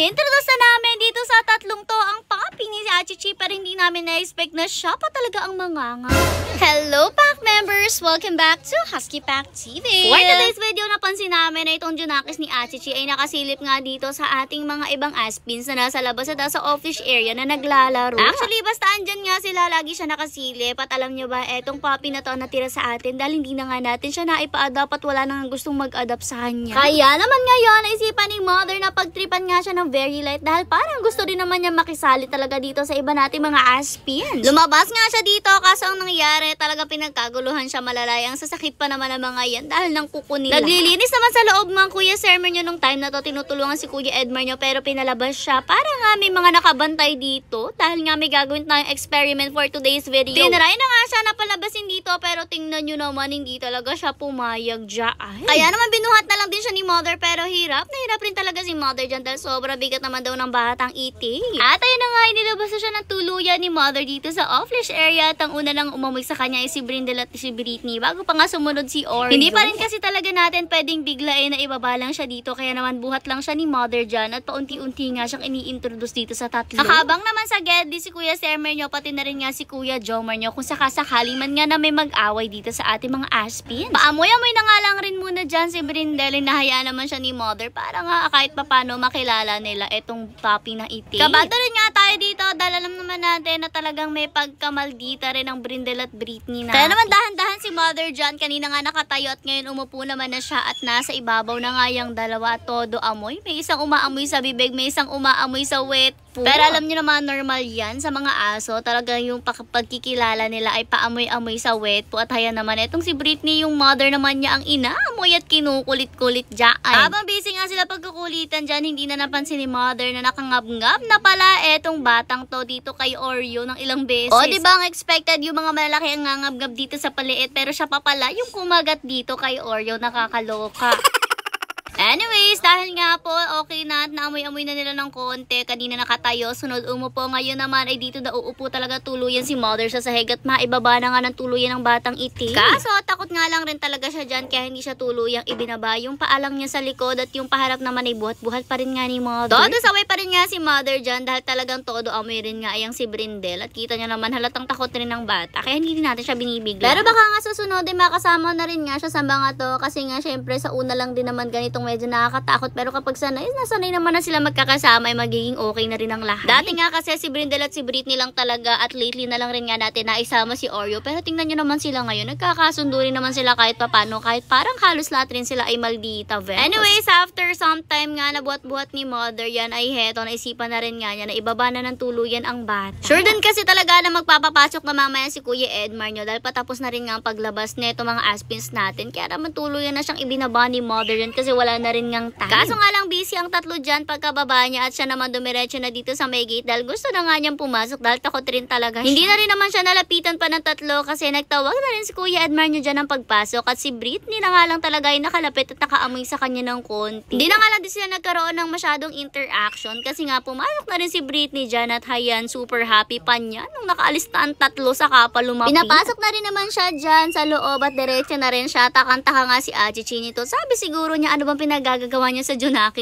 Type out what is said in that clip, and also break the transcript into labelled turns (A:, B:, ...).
A: Inintroduce na namin dito sa tatlong to ang papi ni si Achichi, pero hindi namin na-expect na siya pa talaga ang manganga. Hello Pack members! Welcome back to Husky Pack TV. For today's video, napansin namin na itong Junakis ni Achichi ay nakasilip nga dito sa ating mga ibang aspins na nasa labas at sa office area na naglalaro. Actually, basta andyan nga sila, lagi siya nakasilip. At alam nyo ba, etong papi na to natira sa atin dahil hindi na nga natin siya naipa-adopt at wala nang gustong mag-adopt sa kanya. Kaya naman ngayon, naisipan ni mother na pagtripan nga siya ng very light dahil parang gusto din naman niya makisali talaga dito sa iba nating mga aspins. Lumabas nga siya dito, kaso ang nangyari talaga pinagkaguluhan siya malalay. Ang sasakit pa naman ng mga yan dahil ng kuko nila. Naglilinis naman sa loob mga Kuya Sermer nyo nung time na to, tinutulungan si Kuya Edmar nyo, pero pinalabas siya para nga may mga nakabantay dito dahil nga may gagawin tayong experiment for today's video. Tinry na nga siya na palabasin dito, pero tingnan nyo naman hindi talaga siya pumayag dyan. Kaya naman binuhat na lang din siya ni mother, pero hirap rin talaga si mother dyan dahil sobra bigat naman daw ng batang iti. At ayun na nga, inilabas na siya ng tuluyan ni mother dito sa off-leash area at ang una lang umamoy sa kanya ay si Brindle at si Britney bago pa nga sumunod si Oreo. Hindi pa rin kasi talaga natin pwedeng biglain na ibaba lang siya dito, kaya naman buhat lang siya ni mother dyan at paunti-unti nga siyang ini-introduce dito sa tatlo. Nakabang naman sa Geddy si Kuya Sermer nyo, pati na rin nga si Kuya Jomar nyo kung sakasakali man nga na may mag-away dito sa ating mga aspins. Paamoy-amoy na nga lang rin muna dyan si Brindle, nahayaan naman siya ni mother para nga kahit papano makilala nila etong papi na iti. Kabado rin nga tayo dito dahil alam naman natin na talagang may pagkamaldita rin ang Brindle at Britney na. Kaya naman dahan-dahan si mother dyan, kanina nga nakatayo at ngayon umupo naman na siya at nasa ibabaw na nga yung dalawa, todo amoy. May isang umaamoy sa bibig, may isang umaamoy sa wet food. Pero alam niyo naman, normal yan sa mga aso. Talaga yung pagkikilala nila ay paamoy-amoy sa wet po. At haya naman, etong si Britney, yung mother naman niya ang inaamoy at kinukulit-kulit dyan. Habang busy nga sila pagkukulitan dyan, hindi na napansin ni mother na nakangab-ngab na pala etong batang to dito kay Oreo ng ilang beses. O diba ang expected yung mga malalaki ang ngangab-ngab dito sa paliit, pero siya pa pala yung kumagat dito kay Oreo, nakakaloka. Anyways, dahil nga po okay na at naamoy-amoy na nila ng konti, kanina nakatayo, sunod umupo, ngayon naman ay dito na uupo talaga tuluyan si mother sa sahig at maibaba na nga ng tuluyan ng batang iti. Kaso takot nga lang rin talaga siya dyan kaya hindi siya tuluyang ibinaba. Yung paalang niya sa likod at yung paharap naman ay buhat-buhat pa rin nga ni mother. Todo saway pa rin nga si mother dyan dahil talagang todo amoy rin nga ayang si Brindle at kita niya naman halatang takot rin ng bata kaya hindi natin siya binibigla. Pero baka nga susunod ay makasama na rin nga siya sa mga to kasi nga syempre sa una lang din naman ganitong medyo nakakatakot, pero kapag nasanay naman na sila magkakasama ay magiging okay na rin ang lahat. Dati nga kasi si Brindle at si Britney lang talaga at lately na lang rin nga natin na isama si Oreo, pero tingnan nyo naman sila ngayon, nagkakasundo rin naman sila kahit papano, kahit parang halos lahat rin sila ay maldita. Anyways, after some time nga nabuhat-buhat ni mother yan ay heto, naisipan na rin nga niya na ibaba na ng tuluyan ang bata. Sure din kasi talaga na magpapapasok na mamaya si Kuya Edmar nyo dahil patapos na rin nga ang paglabas neto mga aspins natin, kaya naman tuluyan na siyang ibinaba ni mother yan kasi wala na rin ngang time. Kaso nga lang busy ang tatlo dyan pagkababa niya at siya naman dumiretso na dito sa may gate dahil gusto na nga niyang pumasok dahil takot rin talaga siya. Hindi na rin naman siya nalapitan pa ng tatlo kasi nagtawag na rin si Kuya Edmar nyo dyan ng pagpasok at si Britney na nga lang talaga ay nakalapit at nakaamoy sa kanya ng konti. Hindi na nga lang din sila nagkaroon ng masyadong interaction kasi nga pumasok na rin si Britney dyan at hayan, super happy pa niya nung nakaalis na ang tatlo sa kapal lumapit. Pinapasok na rin naman siya dyan sa loob at diretso na rin siya. Takang-taka nga si Achichi nito. Sabi siguro niya ano bang pinagagawa niya sa Junakis.